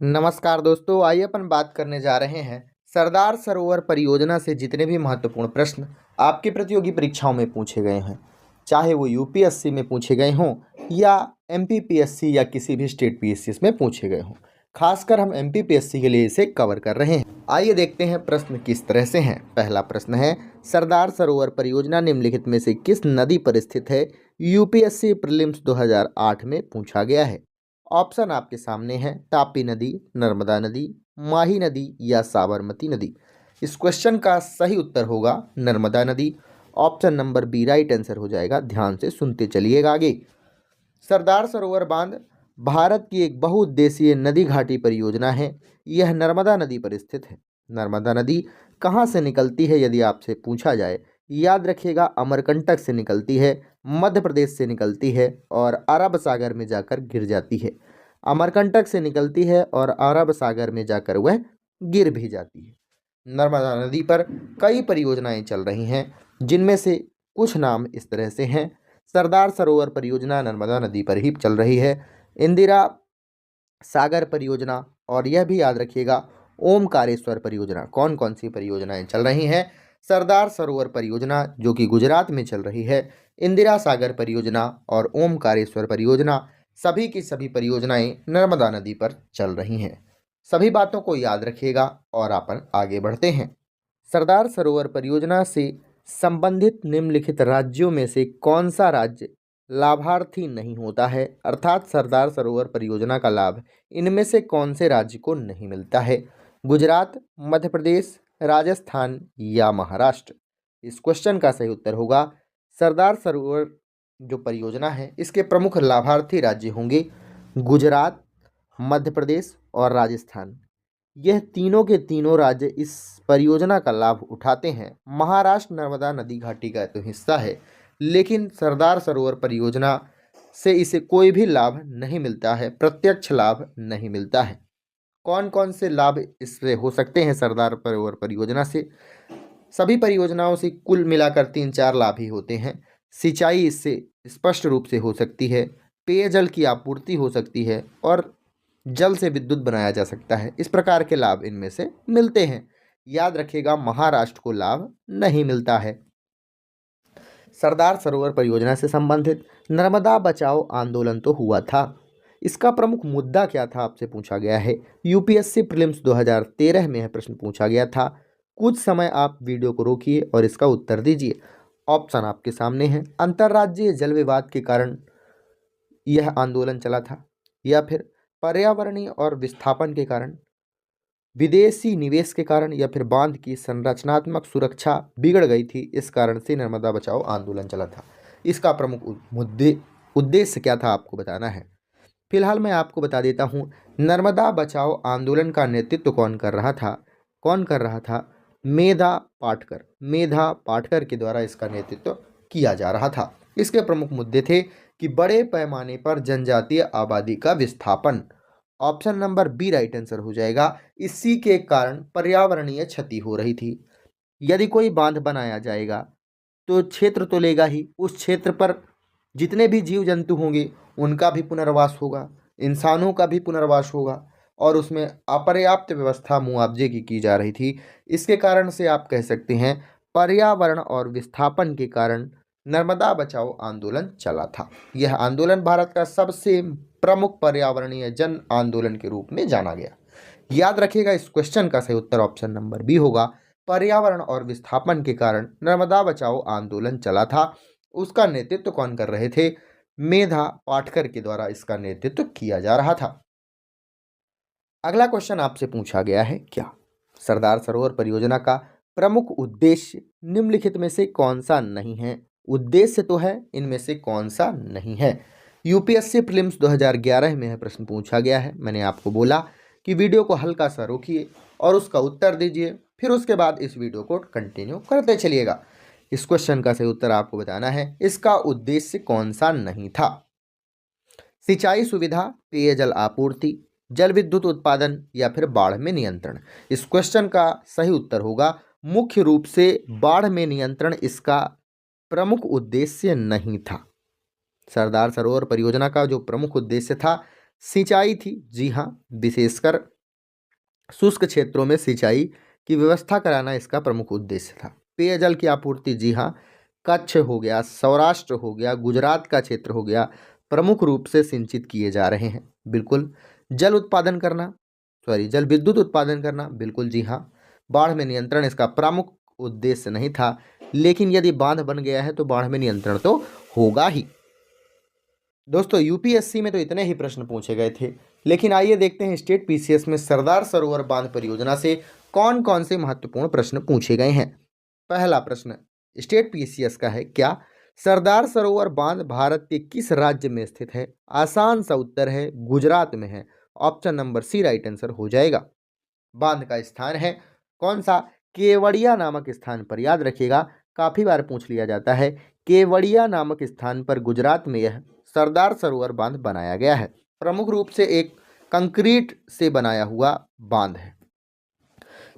नमस्कार दोस्तों, आइए अपन बात करने जा रहे हैं सरदार सरोवर परियोजना से जितने भी महत्वपूर्ण प्रश्न आपकी प्रतियोगी परीक्षाओं में पूछे गए हैं, चाहे वो यूपीएससी में पूछे गए हों या एमपीपीएससी या किसी भी स्टेट पीएससी में पूछे गए हों। खासकर हम एमपीपीएससी के लिए इसे कवर कर रहे हैं। आइए देखते हैं प्रश्न किस तरह से हैं। पहला प्रश्न है, सरदार सरोवर परियोजना निम्नलिखित में से किस नदी पर स्थित है? यूपीएससी प्रीलिम्स 2008 में पूछा गया है। ऑप्शन आपके सामने है, तापी नदी, नर्मदा नदी, माही नदी या साबरमती नदी। इस क्वेश्चन का सही उत्तर होगा नर्मदा नदी। Option number B right answer हो जाएगा। ध्यान से सुनते चलिएगा आगे। सरदार सरोवर बांध भारत की एक बहुउद्देशीय नदी घाटी परियोजना है। यह नर्मदा नदी पर स्थित है। नर्मदा नदी कहाँ से निकलती है यदि आपसे पूछा जाए, याद रखिएगा अमरकंटक से निकलती है, मध्य प्रदेश से निकलती है और अरब सागर में जाकर गिर जाती है। अमरकंटक से निकलती है और अरब सागर में जाकर वह गिर भी जाती है। नर्मदा नदी पर कई परियोजनाएं चल रही हैं, जिनमें से कुछ नाम इस तरह से हैं। सरदार सरोवर परियोजना नर्मदा नदी पर ही चल रही है। इंदिरा सागर परियोजना, और यह भी याद रखिएगा ओमकारेश्वर परियोजना। कौन कौन सी परियोजनाएं चल रही हैं? सरदार सरोवर परियोजना जो कि गुजरात में चल रही है, इंदिरा सागर परियोजना और ओमकारेश्वर परियोजना, सभी की सभी परियोजनाएं नर्मदा नदी पर चल रही हैं। सभी बातों को याद रखिएगा और अपन आगे बढ़ते हैं। सरदार सरोवर परियोजना से संबंधित निम्नलिखित राज्यों में से कौन सा राज्य लाभार्थी नहीं होता है? अर्थात सरदार सरोवर परियोजना का लाभ इनमें से कौन से राज्य को नहीं मिलता है? गुजरात, मध्य प्रदेश, राजस्थान या महाराष्ट्र। इस क्वेश्चन का सही उत्तर होगा सरदार सरोवर जो परियोजना है इसके प्रमुख लाभार्थी राज्य होंगे गुजरात, मध्य प्रदेश और राजस्थान। यह तीनों के तीनों राज्य इस परियोजना का लाभ उठाते हैं। महाराष्ट्र नर्मदा नदी घाटी का तो हिस्सा है, लेकिन सरदार सरोवर परियोजना से इसे कोई भी लाभ नहीं मिलता है, प्रत्यक्ष लाभ नहीं मिलता है। कौन कौन से लाभ इससे हो सकते हैं सरदार सरोवर परियोजना से? सभी परियोजनाओं से कुल मिलाकर 3-4 लाभ ही होते हैं। सिंचाई इससे स्पष्ट रूप से हो सकती है, पेयजल की आपूर्ति हो सकती है और जल से विद्युत बनाया जा सकता है। इस प्रकार के लाभ इनमें से मिलते हैं। याद रखिएगा महाराष्ट्र को लाभ नहीं मिलता है। सरदार सरोवर परियोजना से संबंधित नर्मदा बचाओ आंदोलन तो हुआ था, इसका प्रमुख मुद्दा क्या था आपसे पूछा गया है। यूपीएससी प्रीलिम्स 2013 में यह प्रश्न पूछा गया था। कुछ समय आप वीडियो को रोकिए और इसका उत्तर दीजिए। ऑप्शन आपके सामने है, अंतर्राज्यीय जल विवाद के कारण यह आंदोलन चला था, या फिर पर्यावरणीय और विस्थापन के कारण, विदेशी निवेश के कारण, या फिर बांध की संरचनात्मक सुरक्षा बिगड़ गई थी, इस कारण से नर्मदा बचाओ आंदोलन चला था। इसका प्रमुख मुद्दे उद्देश्य क्या था आपको बताना है। फिलहाल मैं आपको बता देता हूँ, नर्मदा बचाओ आंदोलन का नेतृत्व कौन कर रहा था? कौन कर रहा था? मेधा पाटकर। मेधा पाटकर के द्वारा इसका नेतृत्व किया जा रहा था। इसके प्रमुख मुद्दे थे कि बड़े पैमाने पर जनजातीय आबादी का विस्थापन। Option number B right answer हो जाएगा। इसी के कारण पर्यावरणीय क्षति हो रही थी। यदि कोई बांध बनाया जाएगा तो क्षेत्र तो लेगा ही, उस क्षेत्र पर जितने भी जीव जंतु होंगे उनका भी पुनर्वास होगा, इंसानों का भी पुनर्वास होगा, और उसमें अपर्याप्त व्यवस्था मुआवजे की जा रही थी। इसके कारण से आप कह सकते हैं पर्यावरण और विस्थापन के कारण नर्मदा बचाओ आंदोलन चला था। यह आंदोलन भारत का सबसे प्रमुख पर्यावरणीय जन आंदोलन के रूप में जाना गया। याद रखिएगा इस क्वेश्चन का सही उत्तर ऑप्शन नंबर बी होगा। पर्यावरण और विस्थापन के कारण नर्मदा बचाओ आंदोलन चला था। उसका नेतृत्व कौन कर रहे थे? मेधा पाटकर के द्वारा इसका नेतृत्व किया जा रहा था। अगला क्वेश्चन आपसे पूछा गया है, क्या सरदार सरोवर परियोजना का प्रमुख उद्देश्य निम्नलिखित में से कौन सा नहीं है? उद्देश्य तो है, इनमें से कौन सा नहीं है? यूपीएससी प्रीलिम्स 2011 में यह प्रश्न पूछा गया है। मैंने आपको बोला कि वीडियो को हल्का सा रोकिए और उसका उत्तर दीजिए, फिर उसके बाद इस वीडियो को कंटिन्यू करते चलिएगा। इस क्वेश्चन का सही उत्तर आपको बताना है, इसका उद्देश्य कौन सा नहीं था। सिंचाई सुविधा, पेयजल आपूर्ति, जल विद्युत उत्पादन या फिर बाढ़ में नियंत्रण। इस क्वेश्चन का सही उत्तर होगा मुख्य रूप से बाढ़ में नियंत्रण इसका प्रमुख उद्देश्य नहीं था। सरदार सरोवर परियोजना का जो प्रमुख उद्देश्य था सिंचाई थी, जी हाँ, विशेषकर शुष्क क्षेत्रों में सिंचाई की व्यवस्था कराना इसका प्रमुख उद्देश्य था। पेयजल की आपूर्ति, जी हाँ, कच्छ हो गया, सौराष्ट्र हो गया, गुजरात का क्षेत्र हो गया, प्रमुख रूप से सिंचित किए जा रहे हैं। बिल्कुल। जल उत्पादन करना, सॉरी, जल विद्युत उत्पादन करना, बिल्कुल जी हाँ। बाढ़ में नियंत्रण इसका प्रमुख उद्देश्य नहीं था, लेकिन यदि बांध बन गया है तो बाढ़ में नियंत्रण तो होगा ही। दोस्तों, यूपीएससी में तो इतने ही प्रश्न पूछे गए थे, लेकिन आइए देखते हैं स्टेट पीसीएस में सरदार सरोवर बांध परियोजना से कौन कौन से महत्वपूर्ण प्रश्न पूछे गए हैं। पहला प्रश्न स्टेट पीसीएस का है, क्या सरदार सरोवर बांध भारत के किस राज्य में स्थित है? आसान सा उत्तर है, गुजरात में है। Option number C right answer हो जाएगा। बांध का स्थान है कौन सा? केवड़िया नामक स्थान पर। याद रखिएगा, काफी बार पूछ लिया जाता है। केवड़िया नामक स्थान पर गुजरात में यह सरदार सरोवर बांध बनाया गया है। प्रमुख रूप से एक कंक्रीट से बनाया हुआ बांध है।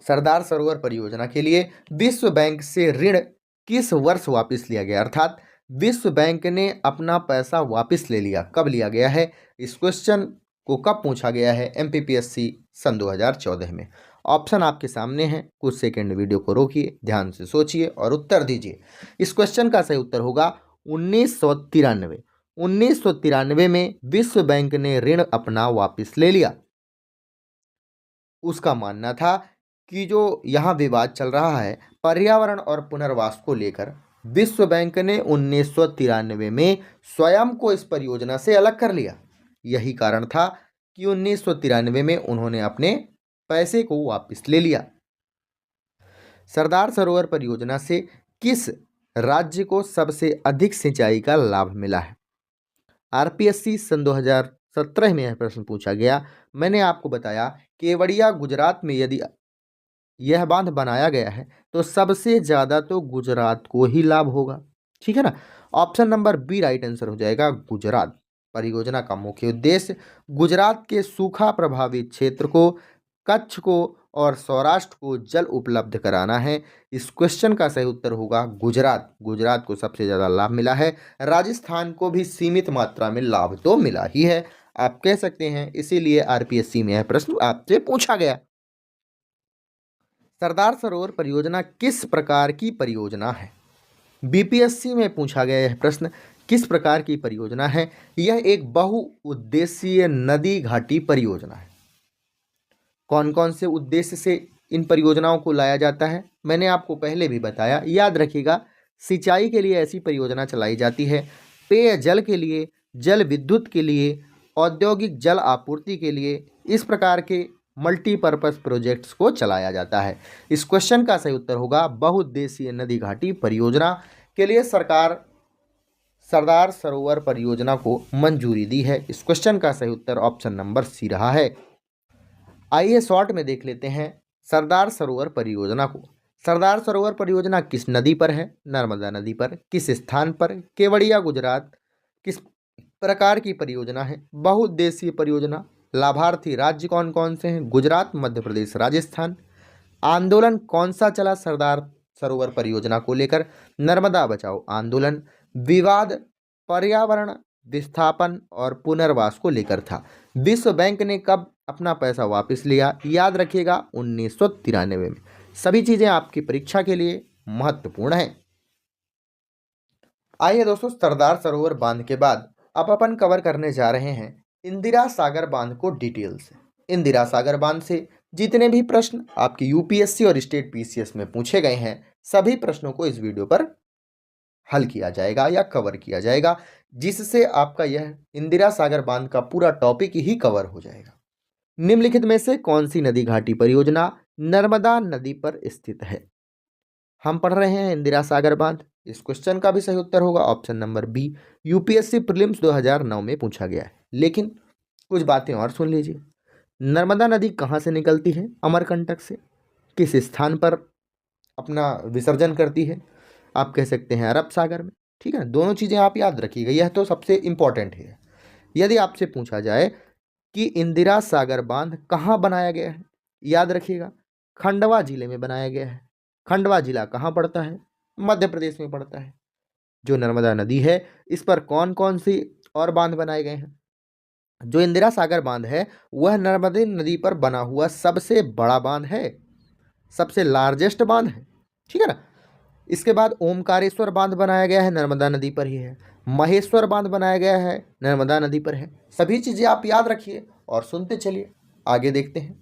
सरदार सरोवर परियोजना के लिए विश्व बैंक से ऋण किस वर्ष वापस लिया गया? अर्थात विश्व बैंक ने अपना पैसा वापस ले लिया, कब लिया गया है? इस क्वेश्चन को कब पूछा गया है एमपीपीएससी? सन 2014 में। ऑप्शन आपके सामने है, कुछ सेकंड वीडियो को रोकिए, ध्यान से सोचिए और उत्तर दीजिए। इस क्वेश्चन का सही उत्तर होगा 1993। 1993 में विश्व बैंक ने ऋण अपना वापस ले लिया। उसका मानना था कि जो यहाँ विवाद चल रहा है पर्यावरण और पुनर्वास को लेकर, विश्व बैंक ने 1993 में स्वयं को इस परियोजना से अलग कर लिया। यही कारण था कि 1993 में उन्होंने अपने पैसे को वापस ले लिया। सरदार सरोवर परियोजना से किस राज्य को सबसे अधिक सिंचाई का लाभ मिला है? आरपीएससी सन 2017 में यह प्रश्न पूछा गया। मैंने आपको बताया केवड़िया गुजरात में यदि यह बांध बनाया गया है तो सबसे ज़्यादा तो गुजरात को ही लाभ होगा, ठीक है ना। Option number B right answer हो जाएगा, गुजरात। परियोजना का मुख्य उद्देश्य गुजरात के सूखा प्रभावित क्षेत्र को, कच्छ को और सौराष्ट्र को जल उपलब्ध कराना है। इस क्वेश्चन का सही उत्तर होगा गुजरात। गुजरात को सबसे ज़्यादा लाभ मिला है। राजस्थान को भी सीमित मात्रा में लाभ तो मिला ही है, आप कह सकते हैं, इसीलिए आरपीएससी में यह प्रश्न आपसे पूछा गया। सरदार सरोवर परियोजना किस प्रकार की परियोजना है? बीपीएससी में पूछा गया यह प्रश्न, किस प्रकार की परियोजना है? यह एक बहुउद्देशीय नदी घाटी परियोजना है। कौन कौन से उद्देश्य से इन परियोजनाओं को लाया जाता है मैंने आपको पहले भी बताया, याद रखिएगा। सिंचाई के लिए ऐसी परियोजना चलाई जाती है, पेयजल के लिए, जल विद्युत के लिए, औद्योगिक जल आपूर्ति के लिए, इस प्रकार के मल्टीपर्पज़ प्रोजेक्ट्स को चलाया जाता है। इस क्वेश्चन का सही उत्तर होगा बहुउद्देशीय नदी घाटी परियोजना के लिए सरकार सरदार सरोवर परियोजना को मंजूरी दी है। इस क्वेश्चन का सही उत्तर ऑप्शन नंबर सी रहा है। आइए शॉर्ट में देख लेते हैं सरदार सरोवर परियोजना को। सरदार सरोवर परियोजना किस नदी पर है? नर्मदा नदी पर। किस स्थान पर? केवड़िया गुजरात। किस प्रकार की परियोजना है? बहुउद्देशीय परियोजना। लाभार्थी राज्य कौन कौन से हैं? गुजरात, मध्य प्रदेश, राजस्थान। आंदोलन कौन सा चला सरदार सरोवर परियोजना को लेकर? नर्मदा बचाओ आंदोलन। विवाद पर्यावरण विस्थापन और पुनर्वास को लेकर था। विश्व बैंक ने कब अपना पैसा वापस लिया? याद रखिएगा 1993 में। सभी चीजें आपकी परीक्षा के लिए महत्वपूर्ण हैं। आइए दोस्तों, सरदार सरोवर बांध के बाद अब अपन कवर करने जा रहे हैं इंदिरा सागर बांध को डिटेल से। इंदिरा सागर बांध से जितने भी प्रश्न आपके यूपीएससी और स्टेट पीसीएस में पूछे गए हैं, सभी प्रश्नों को इस वीडियो पर हल किया जाएगा या कवर किया जाएगा, जिससे आपका यह इंदिरा सागर बांध का पूरा टॉपिक ही कवर हो जाएगा। निम्नलिखित में से कौन सी नदी घाटी परियोजना नर्मदा नदी पर स्थित है? हम पढ़ रहे हैं इंदिरा सागर बांध। इस क्वेश्चन का भी सही उत्तर होगा option number B. UPSC prelims 2009 में पूछा गया है। लेकिन कुछ बातें और सुन लीजिए। नर्मदा नदी कहाँ से निकलती है? अमरकंटक से। किस स्थान पर अपना विसर्जन करती है? आप कह सकते हैं अरब सागर में, ठीक है। दोनों चीज़ें आप याद रखिएगा, यह तो सबसे इम्पॉर्टेंट है। यदि आपसे पूछा जाए कि इंदिरा सागर बांध कहाँ बनाया गया है, याद रखिएगा खंडवा जिले में बनाया गया है। खंडवा जिला कहाँ पड़ता है? मध्य प्रदेश में पड़ता है। जो नर्मदा नदी है, इस पर कौन कौन सी और बांध बनाए गए हैं? जो इंदिरा सागर बांध है वह नर्मदे नदी पर बना हुआ सबसे बड़ा बांध है, सबसे लार्जेस्ट बांध है, ठीक है ना। इसके बाद ओमकारेश्वर बांध बनाया गया है, नर्मदा नदी पर ही है। महेश्वर बांध बनाया गया है, नर्मदा नदी पर है। सभी चीजें आप याद रखिए और सुनते चलिए। आगे देखते हैं,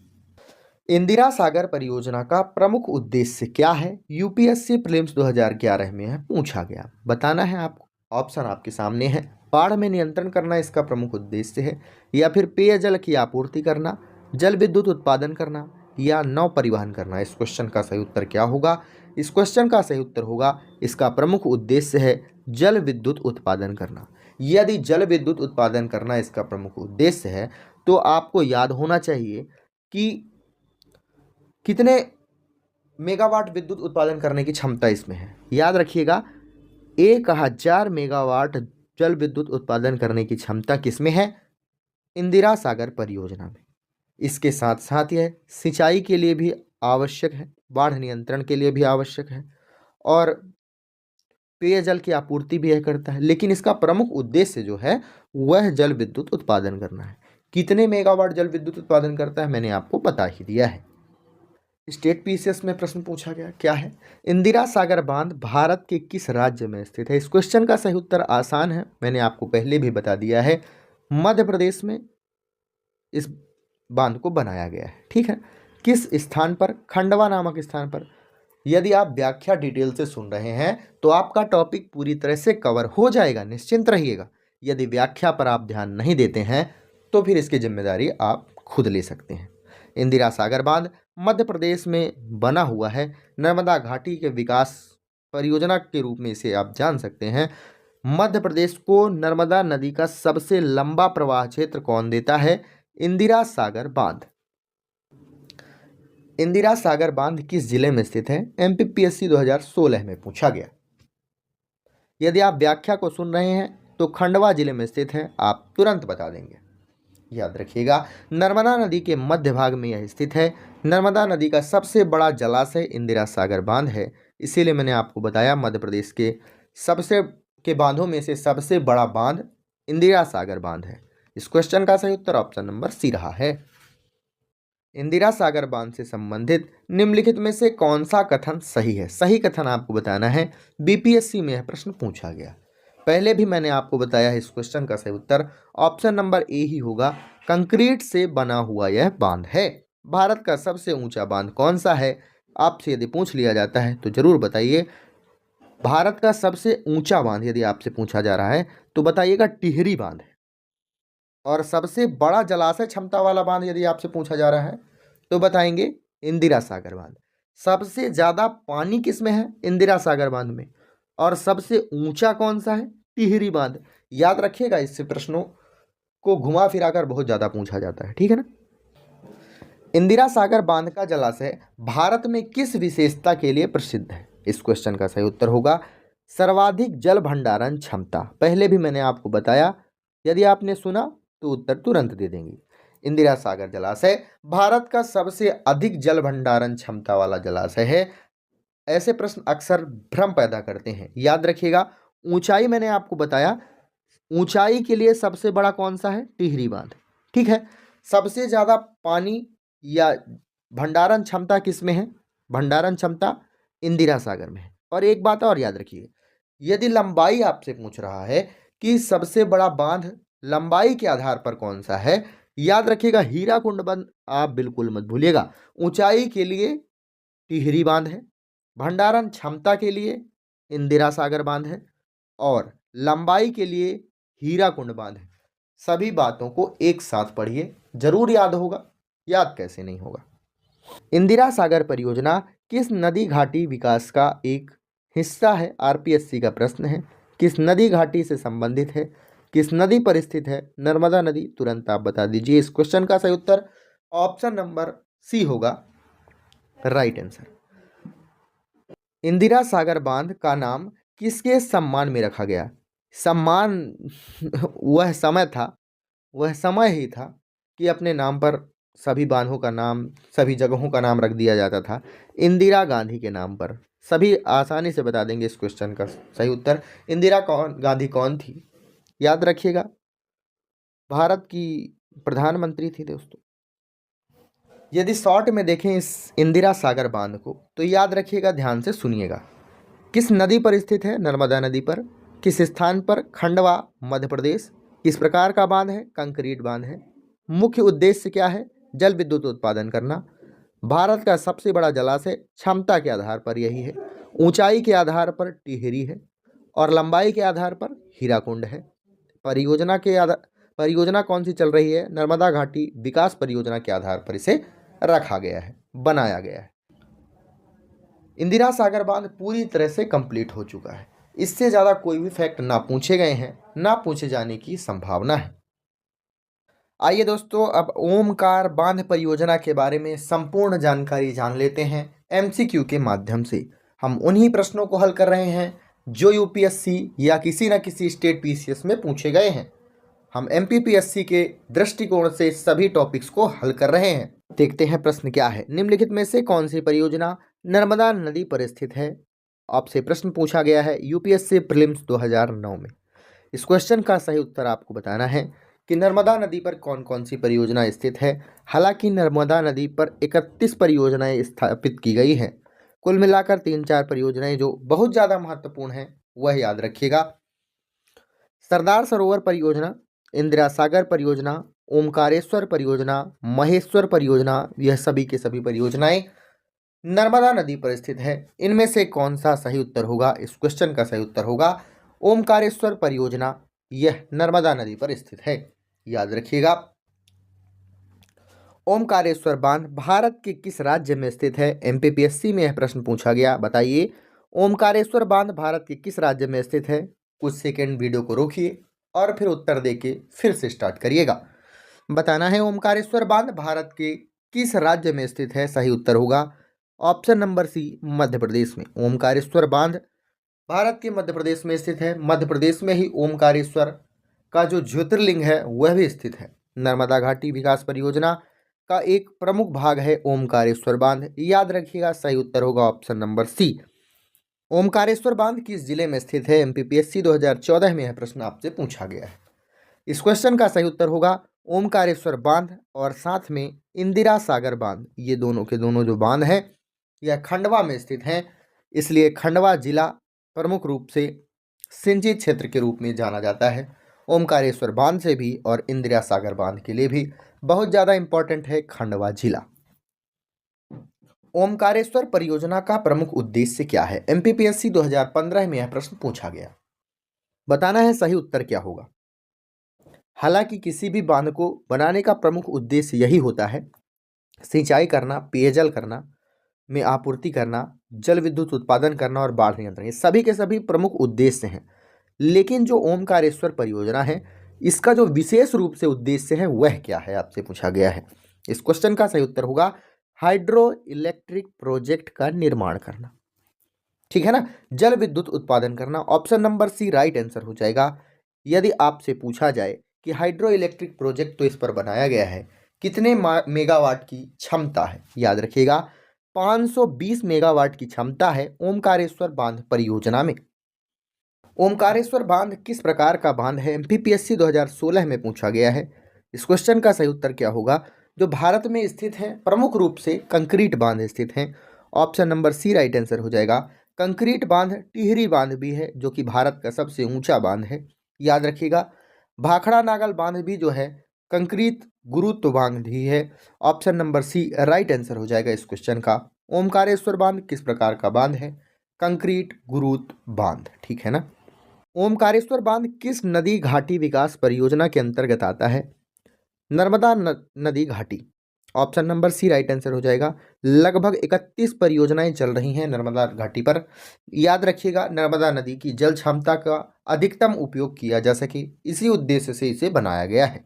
इंदिरा सागर परियोजना का प्रमुख उद्देश्य क्या है, यूपीएससी प्रीलिम्स 2011 में है पूछा गया, बताना है आपको। ऑप्शन आपके सामने है, बाढ़ में नियंत्रण करना इसका प्रमुख उद्देश्य है, या फिर पेयजल की आपूर्ति करना, जल विद्युत उत्पादन करना, या नौ परिवहन करना। इस क्वेश्चन का सही उत्तर क्या होगा, इस क्वेश्चन का सही उत्तर होगा इसका प्रमुख उद्देश्य है जल विद्युत उत्पादन करना। यदि जल विद्युत उत्पादन करना इसका प्रमुख उद्देश्य है तो आपको याद होना चाहिए कि कितने मेगावाट विद्युत उत्पादन करने की क्षमता इसमें है। याद रखिएगा, 1000 मेगावाट जल विद्युत उत्पादन करने की क्षमता किसमें है, इंदिरा सागर परियोजना में। इसके साथ साथ यह सिंचाई के लिए भी आवश्यक है, बाढ़ नियंत्रण के लिए भी आवश्यक है, और पेयजल की आपूर्ति भी यह करता है। लेकिन इसका प्रमुख उद्देश्य जो है वह जल विद्युत उत्पादन करना है। कितने मेगावाट जल विद्युत उत्पादन करता है मैंने आपको बता ही दिया है। स्टेट पीसीएस में प्रश्न पूछा गया, क्या है, इंदिरा सागर बांध भारत के किस राज्य में स्थित है। इस क्वेश्चन का सही उत्तर आसान है, मैंने आपको पहले भी बता दिया है, मध्य प्रदेश में इस बांध को बनाया गया है, ठीक है। किस स्थान पर, खंडवा नामक स्थान पर। यदि आप व्याख्या डिटेल से सुन रहे हैं तो आपका टॉपिक पूरी तरह से कवर हो जाएगा, निश्चिंत रहिएगा। यदि व्याख्या पर आप ध्यान नहीं देते हैं तो फिर इसकी जिम्मेदारी आप खुद ले सकते हैं। इंदिरा सागर बांध मध्य प्रदेश में बना हुआ है, नर्मदा घाटी के विकास परियोजना के रूप में इसे आप जान सकते हैं। मध्य प्रदेश को नर्मदा नदी का सबसे लंबा प्रवाह क्षेत्र कौन देता है, इंदिरा सागर बांध। इंदिरा सागर बांध किस जिले में स्थित है, एमपीपीएससी 2016 में पूछा गया। यदि आप व्याख्या को सुन रहे हैं तो खंडवा जिले में स्थित है, आप तुरंत बता देंगे। याद रखिएगा, नर्मदा नदी के मध्य भाग में यह स्थित है। नर्मदा नदी का सबसे बड़ा जलाशय इंदिरा सागर बांध है, इसीलिए मैंने आपको बताया मध्य प्रदेश के बांधों में से सबसे बड़ा बांध इंदिरा सागर बांध है। इस क्वेश्चन का सही उत्तर ऑप्शन नंबर सी रहा है। इंदिरा सागर बांध से संबंधित निम्नलिखित में से कौन सा कथन सही है, सही कथन आपको बताना है। बीपीएससी में यह प्रश्न पूछा गया, पहले भी मैंने आपको बताया है। इस क्वेश्चन का सही उत्तर ऑप्शन नंबर ए ही होगा, कंक्रीट से बना हुआ यह बांध है। भारत का सबसे ऊंचा बांध कौन सा है, आपसे यदि पूछ लिया जाता है तो जरूर बताइए। भारत का सबसे ऊंचा बांध यदि आपसे पूछा जा रहा है तो बताइएगा टिहरी बांध है। और सबसे बड़ा जलाशय क्षमता वाला बांध यदि आपसे पूछा जा रहा है तो बताएंगे इंदिरा सागर बांध। सबसे ज़्यादा पानी किस में है, इंदिरा सागर बांध में। और सबसे ऊंचा कौन सा है, टिहरी बांध। याद रखिएगा, इससे प्रश्नों को घुमा फिराकर बहुत ज़्यादा पूछा जाता है, ठीक है ना। इंदिरा सागर बांध का जलाशय भारत में किस विशेषता के लिए प्रसिद्ध है, इस क्वेश्चन का सही उत्तर होगा सर्वाधिक जल भंडारण क्षमता। पहले भी मैंने आपको बताया, यदि आपने सुना तो उत्तर तुरंत दे देंगे। इंदिरा सागर जलाशय भारत का सबसे अधिक जल भंडारण क्षमता वाला जलाशय है। ऐसे प्रश्न अक्सर भ्रम पैदा करते हैं। याद रखिएगा, ऊंचाई मैंने आपको बताया, ऊंचाई के लिए सबसे बड़ा कौन सा है, टिहरी बांध, ठीक है। सबसे ज़्यादा पानी या भंडारण क्षमता किस में है, भंडारण क्षमता इंदिरा सागर में है। और एक बात और याद रखिए, यदि लंबाई आपसे पूछ रहा है कि सबसे बड़ा बांध लंबाई के आधार पर कौन सा है, याद रखिएगा हीराकुंड बांध आप बिल्कुल मत भूलिएगा। ऊंचाई के लिए टिहरी बांध है, भंडारण क्षमता के लिए इंदिरा सागर बांध है, और लंबाई के लिए हीराकुंड बांध है। सभी बातों को एक साथ पढ़िए, जरूर याद होगा, याद कैसे नहीं होगा। इंदिरा सागर परियोजना किस नदी घाटी विकास का एक हिस्सा है, आरपीएससी का प्रश्न है। किस नदी घाटी से संबंधित है, किस नदी पर स्थित है, नर्मदा नदी। तुरंत आप बता दीजिए। इस क्वेश्चन का सही उत्तर ऑप्शन नंबर सी होगा, राइट आंसर। इंदिरा सागर बांध का नाम किसके सम्मान में रखा गया, सम्मान वह समय ही था कि अपने नाम पर सभी बांधों का नाम, सभी जगहों का नाम रख दिया जाता था इंदिरा गांधी के नाम पर। सभी आसानी से बता देंगे इस क्वेश्चन का सही उत्तर। इंदिरा गांधी कौन थी, याद रखिएगा। भारत की प्रधानमंत्री थी दोस्तों। यदि शॉर्ट में देखें इस इंदिरा सागर बांध को तो याद रखिएगा, ध्यान से सुनिएगा। किस नदी पर स्थित है? नर्मदा नदी पर। किस स्थान पर? खंडवा, मध्य प्रदेश। किस प्रकार का बांध है? कंक्रीट बांध है। मुख्य उद्देश्य क्या है? जल विद्युत उत्पादन करना। भारत का सबसे बड़ा जलाशय क्षमता के आधार पर यही है। ऊंचाई के आधार पर टिहरी है और लंबाई के आधार पर हीराकुंड है। परियोजना कौन सी चल रही है? नर्मदा घाटी विकास परियोजना के आधार पर इसे रखा गया है, बनाया गया है। इंदिरा सागर बांध पूरी तरह से कंप्लीट हो चुका है। इससे ज़्यादा कोई भी फैक्ट ना पूछे गए हैं, ना पूछे जाने की संभावना है। आइए दोस्तों, अब ओमकार बांध परियोजना के बारे में संपूर्ण जानकारी जान लेते हैं एमसीक्यू के माध्यम से। हम उन्हीं प्रश्नों को हल कर रहे हैं जो यूपीएससी या किसी न किसी स्टेट पीसीएस में पूछे गए हैं। हम एमपीपीएससी के दृष्टिकोण से सभी टॉपिक्स को हल कर रहे हैं। देखते हैं प्रश्न क्या है। निम्नलिखित में से कौन सी परियोजना नर्मदा नदी पर स्थित है? आपसे प्रश्न पूछा गया है यूपीएससी प्रीलिम्स 2009 में। इस क्वेश्चन का सही उत्तर आपको बताना है कि नर्मदा नदी पर कौन कौन सी परियोजना स्थित है। हालांकि नर्मदा नदी पर 31 परियोजनाएं स्थापित की गई हैं। कुल मिलाकर 3-4 परियोजनाएं जो बहुत ज़्यादा महत्वपूर्ण हैं वह याद रखिएगा। सरदार सरोवर परियोजना, इंदिरा सागर परियोजना, ओमकारेश्वर परियोजना, महेश्वर परियोजना, यह सभी के सभी परियोजनाएं नर्मदा नदी पर स्थित है। इनमें से कौन सा सही उत्तर होगा? इस क्वेश्चन का सही उत्तर होगा ओमकारेश्वर परियोजना। यह नर्मदा नदी पर स्थित है, याद रखिएगा। ओमकारेश्वर बांध भारत के किस राज्य में स्थित है? एमपीपीएससी में यह प्रश्न पूछा गया। बताइए, ओमकारेश्वर बांध भारत के किस राज्य में स्थित है? कुछ सेकेंड वीडियो को रोकिए और फिर उत्तर देके फिर से स्टार्ट करिएगा। बताना है ओमकारेश्वर बांध भारत के किस राज्य में स्थित है। सही उत्तर होगा ऑप्शन नंबर सी, मध्य प्रदेश में। ओमकारेश्वर बांध भारत के मध्य प्रदेश में स्थित है। मध्य प्रदेश में ही ओमकारेश्वर का जो ज्योतिर्लिंग है वह भी स्थित है। नर्मदा घाटी विकास परियोजना का एक प्रमुख भाग है ओमकारेश्वर बांध, याद रखिएगा। सही उत्तर होगा ऑप्शन नंबर सी। ओमकारेश्वर बांध किस जिले में स्थित है? एमपीपीएससी 2014 में यह प्रश्न आपसे पूछा गया है। इस क्वेश्चन का सही उत्तर होगा ओमकारेश्वर बांध और साथ में इंदिरा सागर बांध। ये दोनों के दोनों जो बांध हैं यह खंडवा में स्थित हैं, इसलिए खंडवा जिला प्रमुख रूप से सिंचित क्षेत्र के रूप में जाना जाता है। ओमकारेश्वर बांध से भी और इंदिरा सागर बांध के लिए भी बहुत ज़्यादा इंपॉर्टेंट है खंडवा जिला। ओमकारेश्वर परियोजना का प्रमुख उद्देश्य क्या है? एमपीपीएससी 2015 में यह प्रश्न पूछा गया। बताना है सही उत्तर क्या होगा। हालांकि किसी भी बांध को बनाने का प्रमुख उद्देश्य यही होता है सिंचाई करना, पेयजल करना में आपूर्ति करना, जल विद्युत उत्पादन करना और बाढ़ नियंत्रण, ये सभी के सभी प्रमुख उद्देश्य हैं। लेकिन जो ओमकारेश्वर परियोजना है इसका जो विशेष रूप से उद्देश्य है वह क्या है, आपसे पूछा गया है। इस क्वेश्चन का सही उत्तर होगा हाइड्रो इलेक्ट्रिक प्रोजेक्ट का निर्माण करना। ठीक है ना, जल विद्युत उत्पादन करना। Option number C right answer हो जाएगा। यदि आपसे पूछा जाए कि हाइड्रो इलेक्ट्रिक प्रोजेक्ट तो इस पर बनाया गया है, कितने मेगावाट की क्षमता है? याद रखिएगा 520 मेगावाट की क्षमता है ओमकारेश्वर बांध परियोजना में। ओमकारेश्वर बांध किस प्रकार का बांध है? एमपीपीएससी 2016 में पूछा गया है। इस क्वेश्चन का सही उत्तर क्या होगा? जो भारत में स्थित है प्रमुख रूप से कंक्रीट बांध स्थित हैं। Option number C right answer हो जाएगा। कंक्रीट बांध टिहरी बांध भी है जो कि भारत का सबसे ऊंचा बांध है, याद रखिएगा। भाखड़ा नागल बांध भी जो है कंक्रीट गुरुत्व बांध ही है। Option number C right answer हो जाएगा इस क्वेश्चन का। ओमकारेश्वर बांध किस प्रकार का बांध है? कंक्रीट गुरुत्व बांध, ठीक है ना। ओमकारेश्वर बांध किस नदी घाटी विकास परियोजना के अंतर्गत आता है? नर्मदा नदी घाटी। Option number C right answer हो जाएगा। लगभग 31 परियोजनाएं चल रही हैं नर्मदा घाटी पर। याद रखिएगा नर्मदा नदी की जल क्षमता का अधिकतम उपयोग किया जा सके, इसी उद्देश्य से इसे बनाया गया है।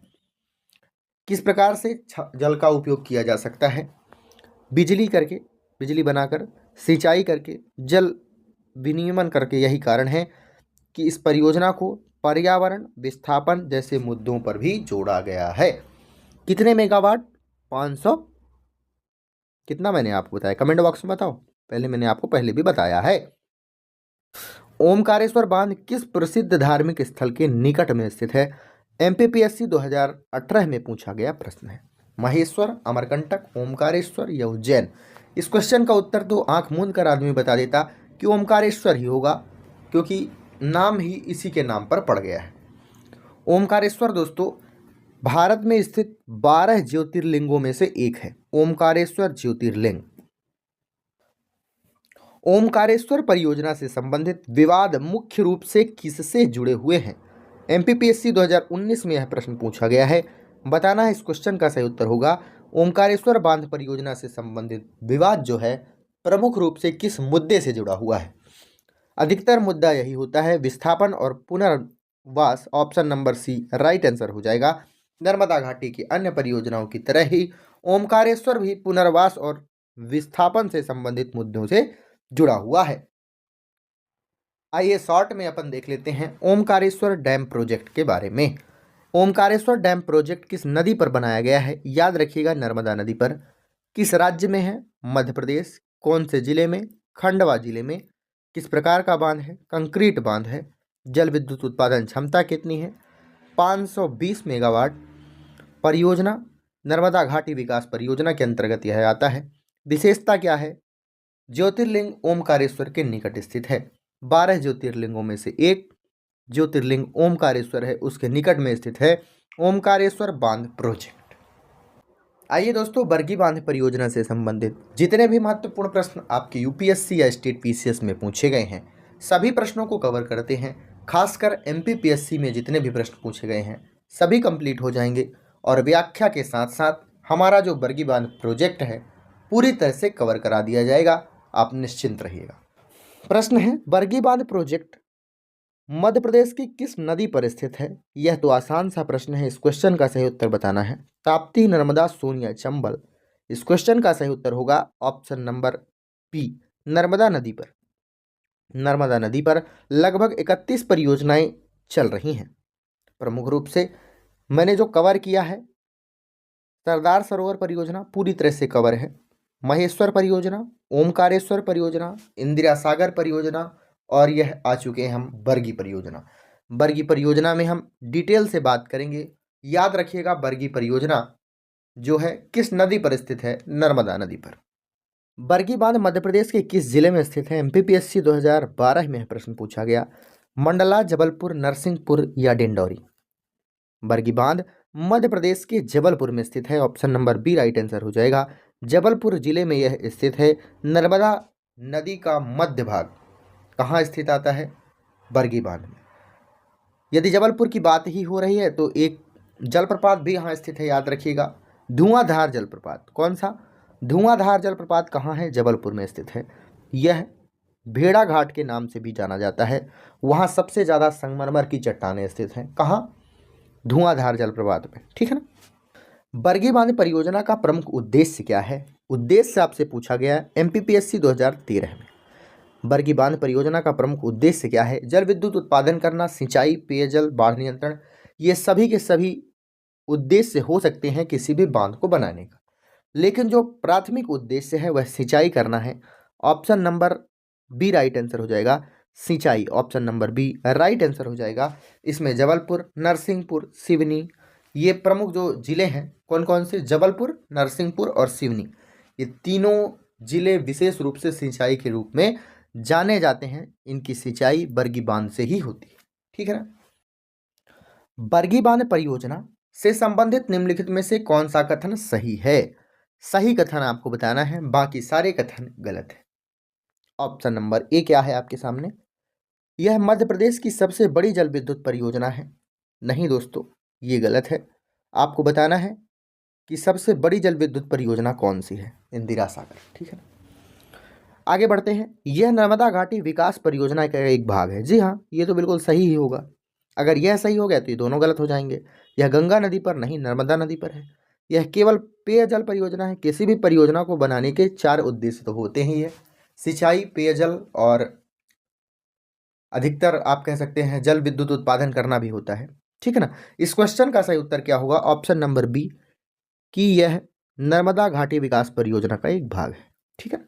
किस प्रकार से जल का उपयोग किया जा सकता है? बिजली करके, बिजली बनाकर, सिंचाई करके, जल विनियमन करके। यही कारण है कि इस परियोजना को पर्यावरण विस्थापन जैसे मुद्दों पर भी जोड़ा गया है। कितने मेगावाट? 500 कितना मैंने आपको बताया? कमेंट बॉक्स में बताओ। पहले मैंने आपको पहले भी बताया है। ओमकारेश्वर बांध किस प्रसिद्ध धार्मिक स्थल के निकट में स्थित है? एमपीपीएससी 2018 में पूछा गया प्रश्न है। महेश्वर, अमरकंटक, ओमकारेश्वर या उज्जैन। इस क्वेश्चन का उत्तर तो आंख मूंद कर आदमी बता देता कि ओमकारेश्वर ही होगा, क्योंकि नाम ही इसी के नाम पर पड़ गया है। ओमकारेश्वर दोस्तों भारत में स्थित 12 ज्योतिर्लिंगों में से एक है। ओमकारेश्वर ज्योतिर्लिंग। ओमकारेश्वर परियोजना से संबंधित विवाद मुख्य रूप से किससे जुड़े हुए हैं? एमपीपीएससी 2019 में यह प्रश्न पूछा गया है। बताना है इस क्वेश्चन का सही उत्तर होगा ओमकारेश्वर बांध परियोजना से संबंधित विवाद जो है प्रमुख रूप से किस मुद्दे से जुड़ा हुआ है? अधिकतर मुद्दा यही होता है विस्थापन और पुनर्वास। Option number C right answer हो जाएगा। नर्मदा घाटी की अन्य परियोजनाओं की तरह ही ओमकारेश्वर भी पुनर्वास और विस्थापन से संबंधित मुद्दों से जुड़ा हुआ है। आइए शॉर्ट में अपन देख लेते हैं ओमकारेश्वर डैम प्रोजेक्ट के बारे में। ओमकारेश्वर डैम प्रोजेक्ट किस नदी पर बनाया गया है? याद रखिएगा नर्मदा नदी पर। किस राज्य में है? मध्य प्रदेश। कौन से जिले में? खंडवा जिले में। किस प्रकार का बांध है? कंक्रीट बांध है। जल विद्युत उत्पादन क्षमता कितनी है? 520 मेगावाट। परियोजना नर्मदा घाटी विकास परियोजना के अंतर्गत यह आता है। विशेषता क्या है? ज्योतिर्लिंग ओमकारेश्वर के निकट स्थित है। 12 ज्योतिर्लिंगों में से एक ज्योतिर्लिंग ओमकारेश्वर है, उसके निकट में स्थित है ओमकारेश्वर बांध प्रोजेक्ट। आइए दोस्तों बरगी बांध परियोजना से संबंधित जितने भी महत्वपूर्ण प्रश्न आपके यूपीएससी या स्टेट पीसीएस में पूछे गए हैं सभी प्रश्नों को कवर करते हैं। खासकर एमपीपीएससी में जितने भी प्रश्न पूछे गए हैं सभी कंप्लीट हो जाएंगे और व्याख्या के साथ साथ हमारा जो बरगी बांध प्रोजेक्ट है पूरी तरह से कवर करा दिया जाएगा। आप निश्चिंत रहिएगा। प्रश्न है बरगी बांध प्रोजेक्ट मध्य प्रदेश की किस नदी पर स्थित है? यह तो आसान सा प्रश्न है। इस क्वेश्चन का सही उत्तर बताना है। ताप्ती, नर्मदा, सोन या चंबल। इस क्वेश्चन का सही उत्तर होगा ऑप्शन नंबर बी नर्मदा नदी पर। नर्मदा नदी पर लगभग 31 परियोजनाएं चल रही हैं। प्रमुख रूप से मैंने जो कवर किया है सरदार सरोवर परियोजना पूरी तरह से कवर है। महेश्वर परियोजना, ओमकारेश्वर परियोजना, इंदिरा सागर परियोजना और यह आ चुके हैं हम बरगी परियोजना। बरगी परियोजना में हम डिटेल से बात करेंगे। याद रखिएगा बरगी परियोजना जो है किस नदी पर स्थित है? नर्मदा नदी पर। बरगी बांध मध्य प्रदेश के किस जिले में स्थित है? एमपीपीएससी 2012 में प्रश्न पूछा गया। मंडला, जबलपुर, नरसिंहपुर या डिंडौरी। बरगी बांध मध्य प्रदेश के जबलपुर में स्थित है। Option number B right answer हो जाएगा। जबलपुर जिले में यह स्थित है। नर्मदा नदी का मध्य भाग कहाँ स्थित आता है? बरगी बांध में। यदि जबलपुर की बात ही हो रही है तो एक जलप्रपात भी यहाँ स्थित है, याद रखिएगा, धुआंधार जलप्रपात। कौन सा? धुआंधार जलप्रपात कहाँ है? जबलपुर में स्थित है। यह भेड़ा घाट के नाम से भी जाना जाता है। वहाँ सबसे ज़्यादा संगमरमर की चट्टानें स्थित हैं। कहाँ? धुआंधार जलप्रपात में। ठीक है ना। बरगी बांध परियोजना का प्रमुख उद्देश्य क्या है? उद्देश्य आपसे पूछा गया एमपीपीएससी 2013 में। बरगी बांध परियोजना का प्रमुख उद्देश्य क्या है? जल विद्युत उत्पादन करना, सिंचाई, पेयजल, बाढ़ नियंत्रण। ये सभी के सभी उद्देश्य हो सकते हैं किसी भी बांध को बनाने का, लेकिन जो प्राथमिक उद्देश्य है वह सिंचाई करना है। Option number B right answer हो जाएगा। सिंचाई option number B right answer हो जाएगा। इसमें जबलपुर, नरसिंहपुर, सिवनी ये प्रमुख जो जिले हैं कौन कौन से? जबलपुर, नरसिंहपुर और सिवनी। ये तीनों जिले विशेष रूप से सिंचाई के रूप में जाने जाते हैं। इनकी सिंचाई बरगी बांध से ही होती है। ठीक है ना। बरगी बांध परियोजना से संबंधित निम्नलिखित में से कौन सा कथन सही है? सही कथन आपको बताना है, बाकी सारे कथन गलत है। ऑप्शन नंबर ए क्या है आपके सामने? यह मध्य प्रदेश की सबसे बड़ी जल विद्युत परियोजना है। नहीं दोस्तों, ये गलत है। आपको बताना है कि सबसे बड़ी जल विद्युत परियोजना कौन सी है? इंदिरा सागर। ठीक है। आगे बढ़ते हैं। यह नर्मदा घाटी विकास परियोजना का एक भाग है। जी हाँ, ये तो बिल्कुल सही ही होगा। अगर यह सही हो गया तो ये दोनों गलत हो जाएंगे। यह गंगा नदी पर नहीं, नर्मदा नदी पर है। यह केवल पेयजल परियोजना है। किसी भी परियोजना को बनाने के 4 उद्देश्य तो होते ही है, सिंचाई, पेयजल और अधिकतर आप कह सकते हैं जल विद्युत उत्पादन करना भी होता है। ठीक है ना। इस क्वेश्चन का सही उत्तर क्या होगा? ऑप्शन नंबर बी कि यह नर्मदा घाटी विकास परियोजना का एक भाग है। ठीक है।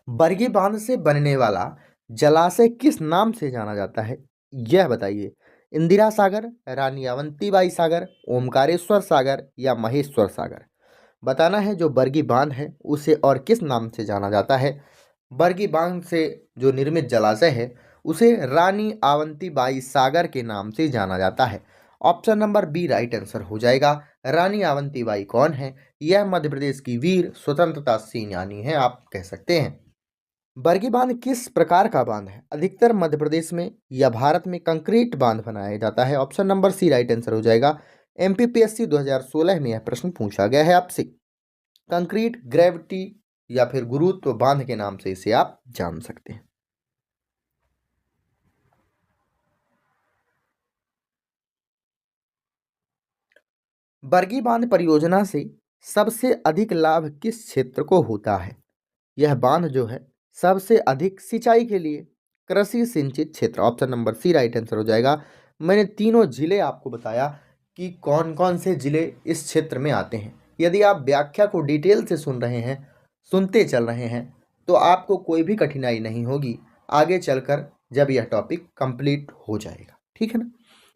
बरगी बांध से बनने वाला जलाशय किस नाम से जाना जाता है? यह बताइए। इंदिरा सागर, रानी अवंतीबाई सागर, ओमकारेश्वर सागर या महेश्वर सागर। बताना है जो बरगी बांध है उसे और किस नाम से जाना जाता है। बरगी बांध से जो निर्मित जलाशय है उसे रानी अवंतीबाई सागर के नाम से जाना जाता है। Option number B right answer हो जाएगा। रानी अवंतीबाई कौन है? यह मध्य प्रदेश की वीर स्वतंत्रता सेनानी है, आप कह सकते हैं। बरगी बांध किस प्रकार का बांध है? अधिकतर मध्य प्रदेश में या भारत में कंक्रीट बांध बनाया जाता है। Option number C right answer हो जाएगा। एमपीपीएससी 2016 में यह प्रश्न पूछा गया है आपसे। कंक्रीट, ग्रेविटी या फिर गुरुत्व बांध के नाम से इसे आप जान सकते हैं। बरगी बांध परियोजना से सबसे अधिक लाभ किस क्षेत्र को होता है? यह बांध जो है सबसे अधिक सिंचाई के लिए कृषि सिंचित क्षेत्र। Option number C right answer हो जाएगा। मैंने तीनों जिले आपको बताया कि कौन कौन से जिले इस क्षेत्र में आते हैं। यदि आप व्याख्या को डिटेल से सुन रहे हैं, सुनते चल रहे हैं, तो आपको कोई भी कठिनाई नहीं होगी आगे चलकर जब यह टॉपिक कंप्लीट हो जाएगा। ठीक है ना।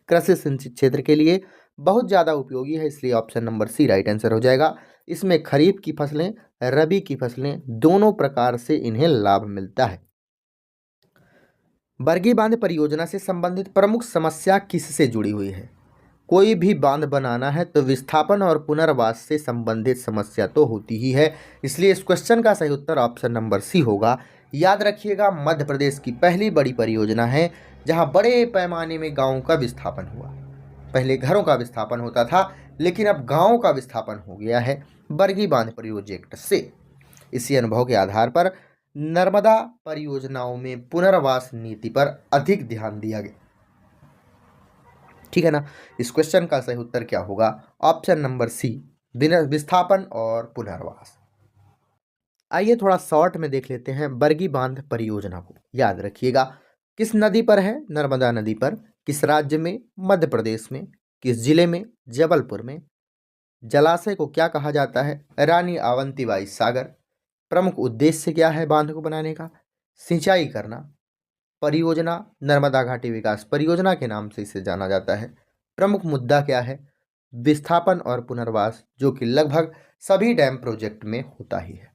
कृषि सिंचित क्षेत्र के लिए बहुत ज़्यादा उपयोगी है, इसलिए option number C right answer हो जाएगा। इसमें खरीफ की फसलें, रबी की फसलें दोनों प्रकार से इन्हें लाभ मिलता है। बरगी बांध परियोजना से संबंधित प्रमुख समस्या किससे जुड़ी हुई है? कोई भी बांध बनाना है तो विस्थापन और पुनर्वास से संबंधित समस्या तो होती ही है, इसलिए इस क्वेश्चन का सही उत्तर ऑप्शन नंबर सी होगा। याद रखिएगा, मध्य प्रदेश की पहली बड़ी परियोजना है जहां बड़े पैमाने में गांवों का विस्थापन हुआ। पहले घरों का विस्थापन होता था, लेकिन अब गांवों का विस्थापन हो गया है बरगी बांध प्रोजेक्ट से। इसी अनुभव के आधार पर नर्मदा परियोजनाओं में पुनर्वास नीति पर अधिक ध्यान दिया गया। ठीक है ना। इस क्वेश्चन का सही उत्तर क्या होगा? ऑप्शन नंबर सी, विस्थापन और पुनर्वास। आइए थोड़ा शॉर्ट में देख लेते हैं बरगी बांध परियोजना को। याद रखिएगा, किस नदी पर है? नर्मदा नदी पर। किस राज्य में? मध्य प्रदेश में। किस जिले में? जबलपुर में। जलाशय को क्या कहा जाता है? रानी अवंतीबाई सागर। प्रमुख उद्देश्य क्या है बांध को बनाने का? सिंचाई करना। परियोजना नर्मदा घाटी विकास परियोजना के नाम से इसे जाना जाता है। प्रमुख मुद्दा क्या है? विस्थापन और पुनर्वास, जो कि लगभग सभी डैम प्रोजेक्ट में होता ही है।